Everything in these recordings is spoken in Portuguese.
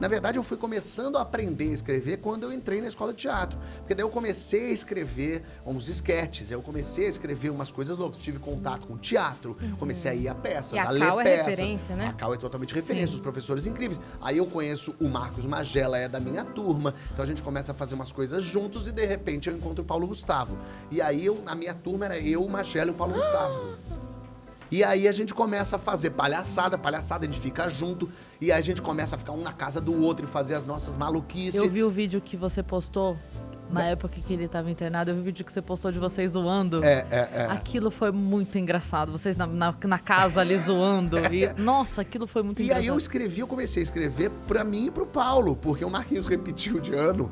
Na verdade, eu fui começando a aprender a escrever quando eu entrei na escola de teatro. Porque daí eu comecei a escrever uns esquetes, eu comecei a escrever umas coisas loucas. Tive contato com teatro, comecei a ir a peças, a ler Cal é peças. referência, né? A Cal é totalmente referência, Sim. os professores incríveis. Aí eu conheço o Marcos Magela, é da minha turma. Então a gente começa a fazer umas coisas juntos e de repente eu encontro o Paulo Gustavo. E aí a minha turma era eu, o Magela e o Paulo Gustavo. E aí a gente começa a fazer palhaçada, a gente fica junto. E aí a gente começa a ficar um na casa do outro e fazer as nossas maluquices. Eu vi o vídeo que você postou na época que ele estava internado. Eu vi o vídeo que você postou de vocês zoando. Aquilo foi muito engraçado. Vocês na casa ali zoando. E, nossa, aquilo foi muito engraçado. E aí eu comecei a escrever pra mim e pro Paulo, porque o Marquinhos repetiu de ano,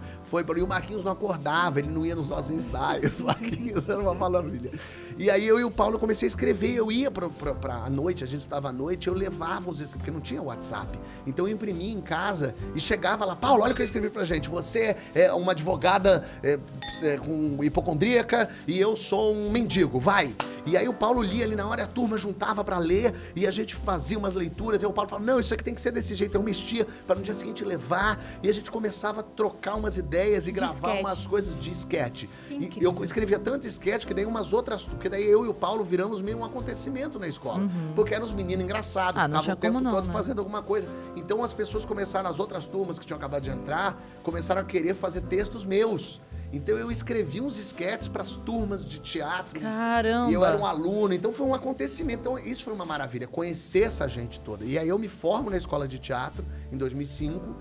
e o Marquinhos não acordava, ele não ia nos nossos ensaios, o Marquinhos era uma maravilha. E aí eu e o Paulo comecei a escrever, eu ia pra noite, a gente estudava à noite, eu levava os escritos, porque não tinha WhatsApp. Então eu imprimia em casa e chegava lá, Paulo, olha o que eu escrevi pra gente, você é uma advogada com hipocondríaca e eu sou um mendigo, vai! E aí o Paulo lia ali na hora, a turma juntava pra ler e a gente fazia umas leituras. E o Paulo falava, não, isso aqui tem que ser desse jeito. Eu mexia pra no dia seguinte levar. E a gente começava a trocar umas ideias e gravar umas coisas de esquete. E eu escrevia tanto esquete que daí umas outras... Porque daí eu e o Paulo viramos meio um acontecimento na escola. Porque eram os meninos engraçados, ficavam o tempo todo fazendo alguma coisa. Então as pessoas começaram, as outras turmas que tinham acabado de entrar, começaram a querer fazer textos meus. Então eu escrevi uns esquetes para as turmas de teatro. Caramba! E eu era um aluno, então foi um acontecimento. Então isso foi uma maravilha, conhecer essa gente toda. E aí eu me formo na escola de teatro em 2005,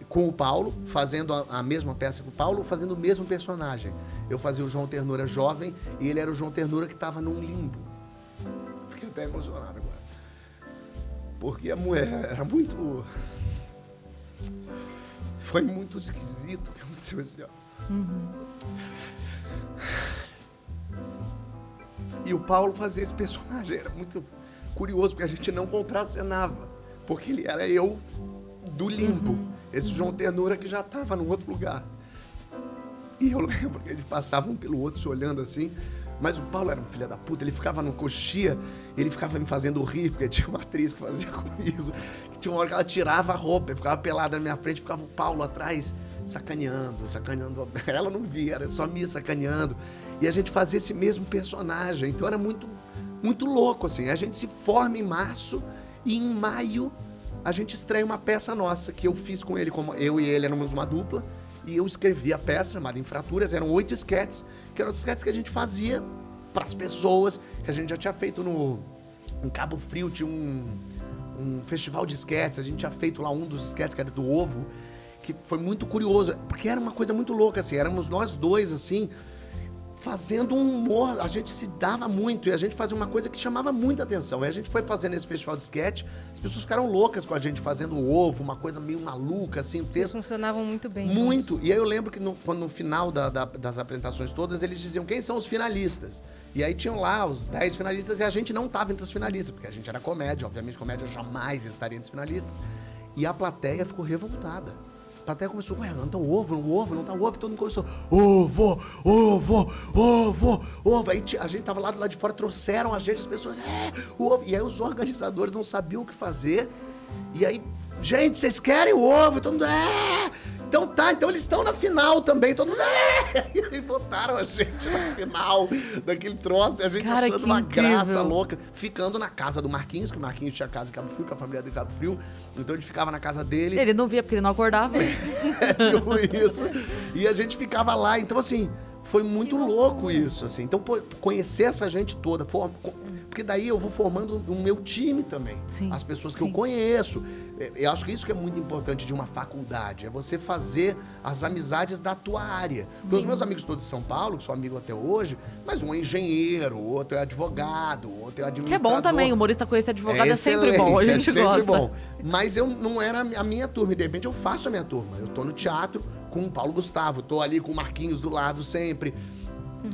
com o Paulo, fazendo a mesma peça que o Paulo, fazendo o mesmo personagem. Eu fazia o João Ternura jovem e ele era o João Ternura que estava num limbo. Fiquei até emocionado agora. Porque a mulher era muito... Foi muito esquisito o que aconteceu esse dia. E o Paulo fazia esse personagem, era muito curioso, porque a gente não contracenava, porque ele era eu do limbo, esse João Ternura que já estava num outro lugar. E eu lembro que eles passavam um pelo outro se olhando assim, mas o Paulo era um filho da puta, ele ficava no coxia, ele ficava me fazendo rir, porque tinha uma atriz que fazia comigo, que tinha uma hora que ela tirava a roupa, ficava pelada na minha frente, ficava o Paulo atrás, sacaneando. Ela não via, era só me sacaneando. E a gente fazia esse mesmo personagem, então era muito, muito louco, assim. A gente se forma em março e em maio a gente estreia uma peça nossa, que eu fiz com ele, como eu e ele éramos uma dupla, e eu escrevi a peça chamada Infraturas, eram 8 esquetes, que eram os esquetes que a gente fazia para as pessoas, que a gente já tinha feito em Cabo Frio, tinha um festival de esquetes, a gente tinha feito lá um dos esquetes que era do ovo, que foi muito curioso, porque era uma coisa muito louca, assim, éramos nós dois, assim, fazendo um humor, a gente se dava muito, e a gente fazia uma coisa que chamava muita atenção, e a gente foi fazendo esse festival de sketch, as pessoas ficaram loucas com a gente fazendo o ovo, uma coisa meio maluca, assim, o texto... Eles funcionavam muito bem. Muito, e aí eu lembro que quando no final das apresentações todas, eles diziam quem são os finalistas, e aí tinham lá os 10 finalistas, e a gente não estava entre os finalistas, porque a gente era comédia, obviamente comédia jamais estaria entre os finalistas, e a plateia ficou revoltada. A plateia começou, ué, não tá o ovo, não tá o ovo, todo mundo começou, ovo. Aí a gente tava lá do lado de fora, trouxeram a gente, as pessoas, o ovo. E aí os organizadores não sabiam o que fazer. E aí, gente, vocês querem o ovo? E todo mundo, então tá, então eles estão na final também, todo mundo, E aí botaram a gente na final daquele troço, e a gente achando uma graça louca, ficando na casa do Marquinhos, que o Marquinhos tinha casa em Cabo Frio, com a família dele em Cabo Frio, então a gente ficava na casa dele. Ele não via porque ele não acordava. Tipo isso. E a gente ficava lá, então assim, foi muito louco isso, assim. Então conhecer essa gente toda, porque daí eu vou formando o meu time também. Sim, as pessoas que eu conheço. Eu acho que isso que é muito importante de uma faculdade, é você fazer as amizades da tua área. Porque os meus amigos todos de São Paulo, que sou amigo até hoje, mas um é engenheiro, outro é advogado, outro é administrador. Que é bom também, o humorista conhecer advogado é sempre bom, a gente gosta. Bom. Mas eu não era a minha turma, e de repente eu faço a minha turma. Eu tô no teatro com o Paulo Gustavo, tô ali com o Marquinhos do lado sempre.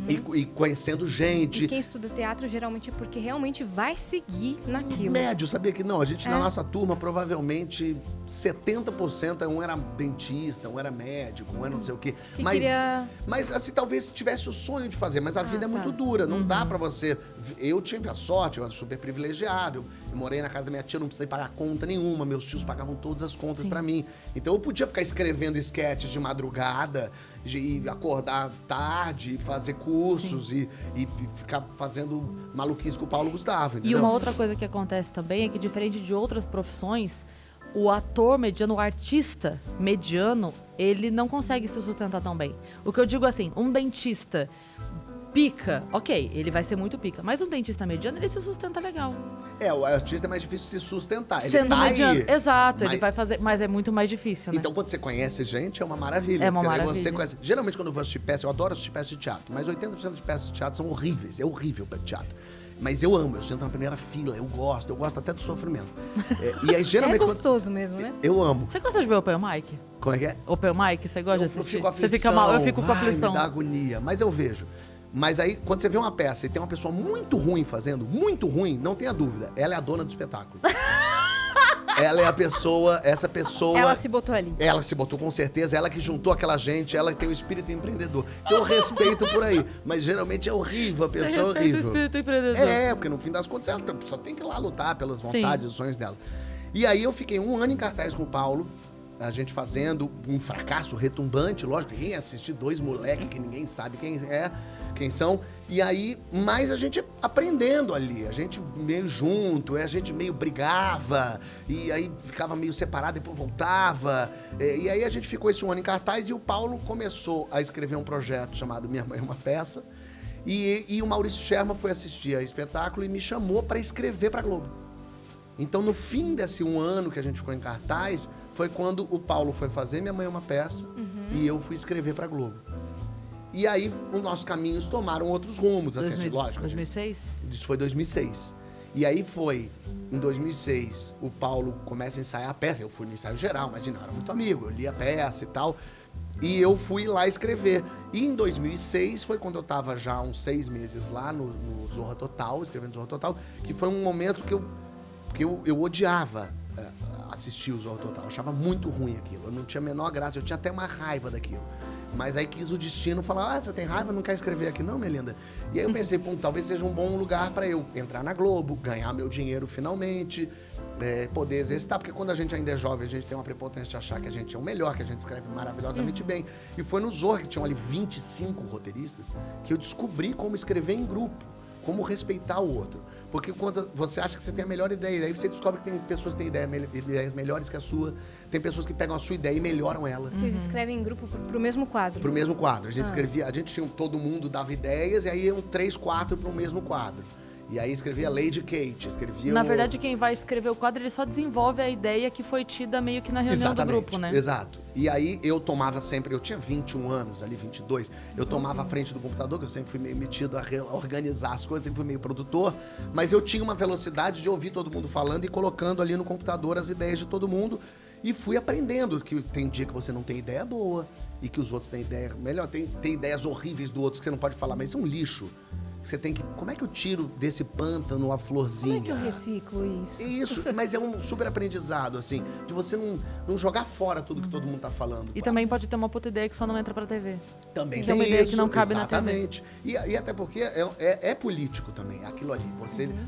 E conhecendo gente. E quem estuda teatro geralmente é porque realmente vai seguir naquilo. Médio, sabia que não? A gente, na nossa turma, provavelmente 70% um era dentista, um era médico, um era não sei o quê. Mas assim, talvez tivesse o sonho de fazer, mas a vida é muito dura, não dá pra você... Eu tive a sorte, eu era super privilegiado, Eu morei na casa da minha tia, não precisei pagar conta nenhuma. Meus tios pagavam todas as contas pra mim. Então eu podia ficar escrevendo esquetes de madrugada, de acordar tarde, fazer cursos e ficar fazendo maluquice com o Paulo Gustavo, entendeu? E uma outra coisa que acontece também é que, diferente de outras profissões, o ator mediano, o artista mediano, ele não consegue se sustentar tão bem. O que eu digo assim, um dentista pica, ok, ele vai ser muito pica. Mas um dentista mediano, ele se sustenta legal. O artista é mais difícil se sustentar. Ele Sendo tá mediano, aí, exato, ele vai fazer, mas é muito mais difícil, né? Então, quando você conhece gente, é uma maravilha. É uma porque daí maravilha. Você conhece... Geralmente, quando eu vou assistir peça, eu adoro assistir peças de teatro, mas 80% de peças de teatro são horríveis. É horrível o teatro. Mas eu amo, eu sento na primeira fila, eu gosto até do sofrimento. E aí, geralmente... É gostoso mesmo, né? Eu amo. Você gosta de ver Open Mic? Como é que é? Open Mic, você gosta de Eu assistir? fico com aflição. Você fica mal, eu fico com aflição. Me dá agonia, mas eu vejo. Mas aí, quando você vê uma peça e tem uma pessoa muito ruim fazendo, muito ruim, não tenha dúvida, ela é a dona do espetáculo. Ela é a pessoa, essa pessoa... Ela se botou ali. Ela se botou, com certeza. Ela que juntou aquela gente, ela que tem o espírito empreendedor. Então eu respeito por aí. Mas geralmente é horrível, a pessoa é horrível. O espírito empreendedor. Porque no fim das contas ela só tem que ir lá lutar pelas vontades e os sonhos dela. E aí eu fiquei 1 ano em cartaz com o Paulo, a gente fazendo um fracasso retumbante, lógico, quem ia assistir 2 moleques que ninguém sabe quem são. E aí, mais a gente aprendendo ali, a gente meio junto, a gente meio brigava, e aí ficava meio separado, depois voltava. E aí a gente ficou esse 1 ano em cartaz e o Paulo começou a escrever um projeto chamado Minha Mãe é uma Peça. E o Maurício Sherman foi assistir ao espetáculo e me chamou para escrever para Globo. Então, no fim desse 1 ano que a gente ficou em cartaz, foi quando o Paulo foi fazer Minha Mãe é uma Peça e eu fui escrever pra Globo. E aí, os nossos caminhos tomaram outros rumos, assim, lógico. 2006? Isso foi 2006. E aí foi, em 2006, o Paulo começa a ensaiar a peça. Eu fui no ensaio geral, imagina, eu era muito amigo, eu li a peça e tal. E eu fui lá escrever. E em 2006 foi quando eu tava já uns 6 meses lá no Zorra Total, escrevendo Zorra Total, que foi um momento que eu odiava assistir o Zorra Total. Eu achava muito ruim aquilo. Eu não tinha a menor graça, eu tinha até uma raiva daquilo. Mas aí quis o destino falar, você tem raiva, não quer escrever aqui não, minha linda? E aí eu pensei, talvez seja um bom lugar para eu entrar na Globo, ganhar meu dinheiro finalmente, poder exercitar, porque quando a gente ainda é jovem, a gente tem uma prepotência de achar que a gente é o melhor, que a gente escreve maravilhosamente bem. E foi no Zorra, que tinham ali 25 roteiristas, que eu descobri como escrever em grupo, como respeitar o outro. Porque quando você acha que você tem a melhor ideia, aí você descobre que tem pessoas que têm ideias melhores que a sua, tem pessoas que pegam a sua ideia e melhoram ela. Vocês escrevem em grupo pro mesmo quadro? Pro mesmo quadro. A gente escrevia, todo mundo dava ideias e aí iam 3, 4 pro mesmo quadro. E aí escrevia Lady Kate, escrevia... Na verdade, quem vai escrever o quadro, ele só desenvolve a ideia que foi tida meio que na reunião do grupo, né? Exato. E aí eu tomava sempre... Eu tinha 21 anos ali, 22. Eu tomava a frente do computador, que eu sempre fui meio metido a organizar as coisas, sempre fui meio produtor. Mas eu tinha uma velocidade de ouvir todo mundo falando e colocando ali no computador as ideias de todo mundo. E fui aprendendo que tem dia que você não tem ideia boa e que os outros têm ideia melhor. Tem ideias horríveis do outro que você não pode falar, mas isso é um lixo. Você tem que... Como é que eu tiro desse pântano a florzinha? Como é que eu reciclo isso? Isso, mas é um super aprendizado, assim, de você não jogar fora tudo que todo mundo tá falando. E também pode ter uma puta ideia que só não entra pra TV. Também tem tem uma ideia isso, que não cabe exatamente. Na TV. E até porque é político também, aquilo ali.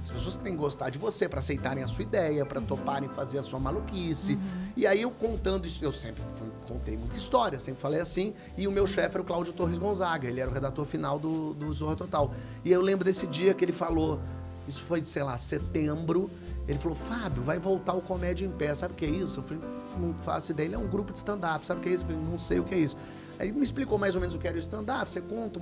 As pessoas que têm que gostar de você pra aceitarem a sua ideia, pra toparem fazer a sua maluquice. E aí eu contando isso, eu sempre contei muita história, sempre falei assim. E o meu chefe era o Cláudio Torres Gonzaga, ele era o redator final do Zorra Total. E eu lembro desse dia que ele falou, isso foi, sei lá, setembro, ele falou, Fábio, vai voltar o Comédia em Pé, sabe o que é isso? Eu falei, não faço ideia, ele é um grupo de stand-up, sabe o que é isso? Eu falei, não sei o que é isso. Aí ele me explicou mais ou menos o que era o stand-up, você conta,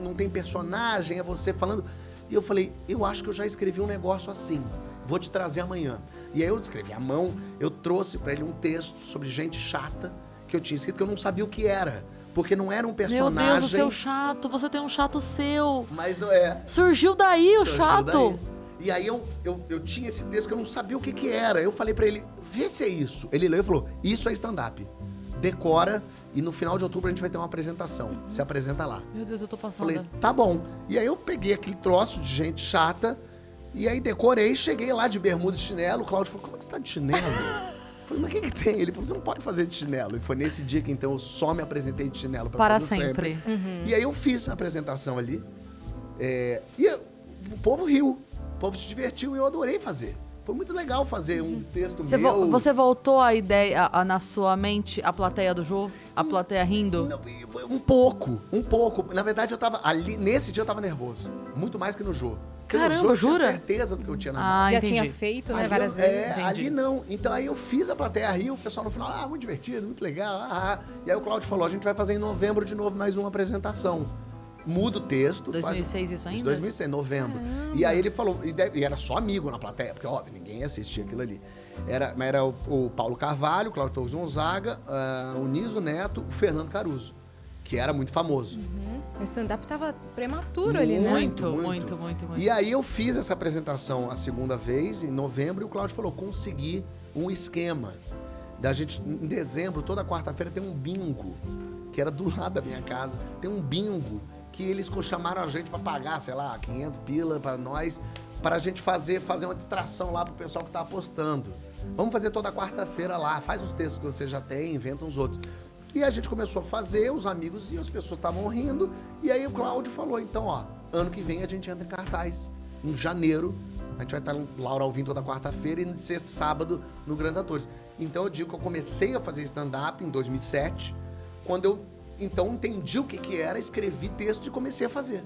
não tem personagem, é você falando. E eu falei, eu acho que eu já escrevi um negócio assim, vou te trazer amanhã. E aí eu escrevi à mão, eu trouxe pra ele um texto sobre gente chata, que eu tinha escrito, que eu não sabia o que era. Porque não era um personagem... Meu Deus, o seu chato, você tem um chato seu. Mas não é. Surgiu daí o chato. Daí. E aí eu tinha esse texto que eu não sabia o que era. Eu falei pra ele, vê se é isso. Ele leu e falou, isso é stand-up. Decora e no final de outubro a gente vai ter uma apresentação. Se apresenta lá. Meu Deus, eu tô passando. Falei, tá bom. E aí eu peguei aquele troço de gente chata e aí decorei, cheguei lá de bermuda e chinelo. O Cláudio falou, como é que você tá de chinelo? Eu falei, mas o que tem? Ele falou, você não pode fazer de chinelo. E foi nesse dia que, então, eu só me apresentei de chinelo para sempre. E aí eu fiz a apresentação ali. E o povo riu. O povo se divertiu e eu adorei fazer. Foi muito legal fazer um texto meu. Você voltou a ideia, na sua mente, a plateia do Jô? A plateia rindo? Não, um pouco. Na verdade, eu tava ali, nesse dia eu tava nervoso. Muito mais que no Jô. Caramba, no Jô, jura? Eu tinha certeza do que eu tinha na mão. Já Entendi. tinha feito, né, várias vezes. Ali não. Então aí eu fiz a plateia rir, o pessoal no final, muito divertido, muito legal. E aí o Cláudio falou, a gente vai fazer em novembro de novo mais uma apresentação. Muda o texto. 2006 isso ainda? 2006, novembro. Caramba. E aí ele falou, e era só amigo na plateia, porque óbvio, ninguém assistia aquilo ali. Era o Paulo Carvalho, o Cláudio Torres Gonzaga, o Niso Neto, o Fernando Caruso, que era muito famoso. O stand-up tava prematuro ali, né? Muito. E aí eu fiz essa apresentação a segunda vez, em novembro, e o Cláudio falou, consegui um esquema da gente, em dezembro, toda quarta-feira tem um bingo, que era do lado da minha casa, tem um bingo que eles chamaram a gente pra pagar, sei lá, 500 pila pra nós, pra gente fazer uma distração lá pro pessoal que tá apostando. Vamos fazer toda quarta-feira lá, faz os textos que você já tem, inventa uns outros. E a gente começou a fazer, os amigos e as pessoas estavam rindo, e aí o Cláudio falou, então, ó, ano que vem a gente entra em cartaz, em janeiro, a gente vai estar Laura Alvim toda quarta-feira e sexta, sábado no Grandes Atores. Então eu digo que eu comecei a fazer stand-up em 2007, quando eu então entendi o que era, escrevi texto e comecei a fazer.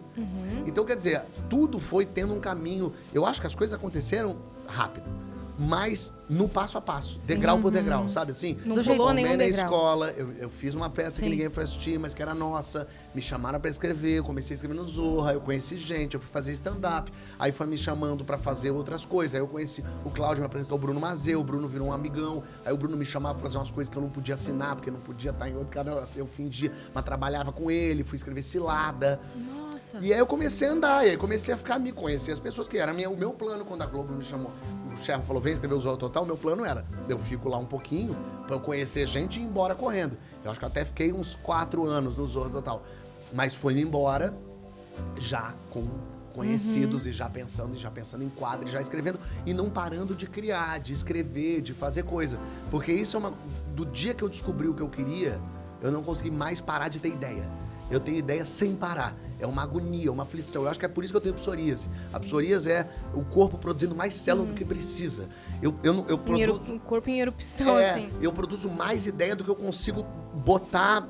Então, quer dizer, tudo foi tendo um caminho. Eu acho que as coisas aconteceram rápido, mas no passo a passo, degrau por degrau, sabe assim? Não pulou nenhum na degrau. escola, eu fiz uma peça Sim. que ninguém foi assistir, mas que era nossa. Me chamaram pra escrever, eu comecei a escrever no Zorra, eu conheci gente, eu fui fazer stand-up. Aí foi me chamando pra fazer outras coisas. Aí eu conheci o Cláudio, me apresentou o Bruno Mazeu, o Bruno virou um amigão. Aí o Bruno me chamava pra fazer umas coisas que eu não podia assinar, porque eu não podia estar em outro canal. Eu fingia, mas trabalhava com ele, fui escrever cilada. Nossa. E aí eu comecei a andar, e aí comecei a ficar me conhecer as pessoas, que era o meu plano quando a Globo me chamou. O chefe falou, vem escrever o Zorra Total, o meu plano era, eu fico lá um pouquinho pra eu conhecer gente e ir embora correndo. Eu acho que até fiquei uns 4 anos no Zorra Total. Mas fui embora já com conhecidos e já pensando em quadro, e já escrevendo e não parando de criar, de escrever, de fazer coisa. Porque isso é do dia que eu descobri o que eu queria, eu não consegui mais parar de ter ideia. Eu tenho ideia sem parar. É uma agonia, uma aflição. Eu acho que é por isso que eu tenho psoríase. A psoríase é o corpo produzindo mais célula do que precisa. Eu produzo... Um corpo em erupção, assim. Eu produzo mais ideia do que eu consigo botar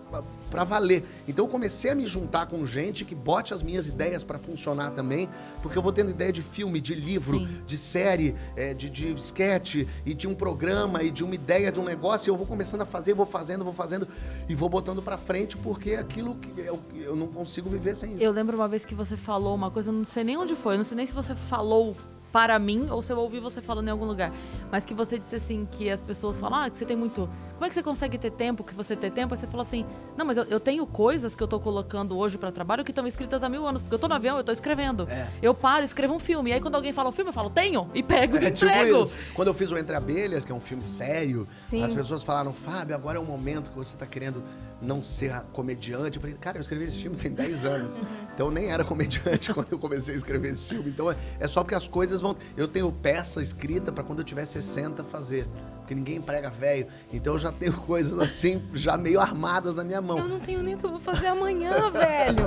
pra valer. Então eu comecei a me juntar com gente que bote as minhas ideias pra funcionar também, porque eu vou tendo ideia de filme, de livro, Sim. de série, de sketch, e de um programa, e de uma ideia de um negócio, e eu vou começando a fazer, vou fazendo, e vou botando pra frente, porque aquilo que eu não consigo viver sem isso. Eu lembro uma vez que você falou uma coisa, eu não sei nem onde foi, eu não sei nem se você falou para mim ou se eu ouvi você falando em algum lugar, mas que você disse assim, que as pessoas falam, que você tem muito... Como é que você consegue ter tempo, que você tem tempo? Aí você falou assim, não, mas eu tenho coisas que eu tô colocando hoje pra trabalho que estão escritas há 1000 anos, porque eu tô no avião, eu tô escrevendo. Eu paro, escrevo um filme, e aí quando alguém fala um filme, eu falo, tenho, e pego e entrego. Tipo isso. Quando eu fiz o Entre Abelhas, que é um filme sério, Sim. as pessoas falaram, Fábio, agora é o momento que você tá querendo não ser comediante. Eu falei, cara, eu escrevi esse filme tem 10 anos. Então eu nem era comediante quando eu comecei a escrever esse filme. Então é só porque as coisas vão... Eu tenho peça escrita pra quando eu tiver 60 fazer. Porque ninguém prega velho. Então eu já tenho coisas assim, já meio armadas na minha mão. Eu não tenho nem o que eu vou fazer amanhã, velho.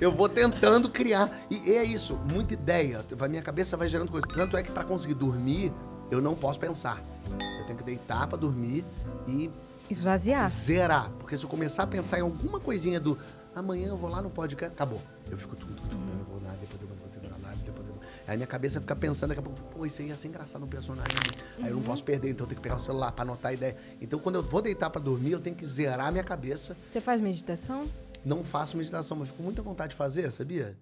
Eu vou tentando criar. E é isso, muita ideia. A minha cabeça vai gerando coisas. Tanto é que pra conseguir dormir, eu não posso pensar. Eu tenho que deitar pra dormir e... Esvaziar. Zerar. Porque se eu começar a pensar em alguma coisinha do amanhã eu vou lá no podcast, acabou. Eu fico tudo. Eu vou lá, depois eu vou ter uma live, depois eu vou... Aí minha cabeça fica pensando, daqui a pouco, pô, isso aí ia ser engraçado no personagem. Aí eu não posso perder, então eu tenho que pegar o celular pra anotar a ideia. Então quando eu vou deitar pra dormir, eu tenho que zerar a minha cabeça. Você faz meditação? Não faço meditação, mas fico com muita vontade de fazer, sabia?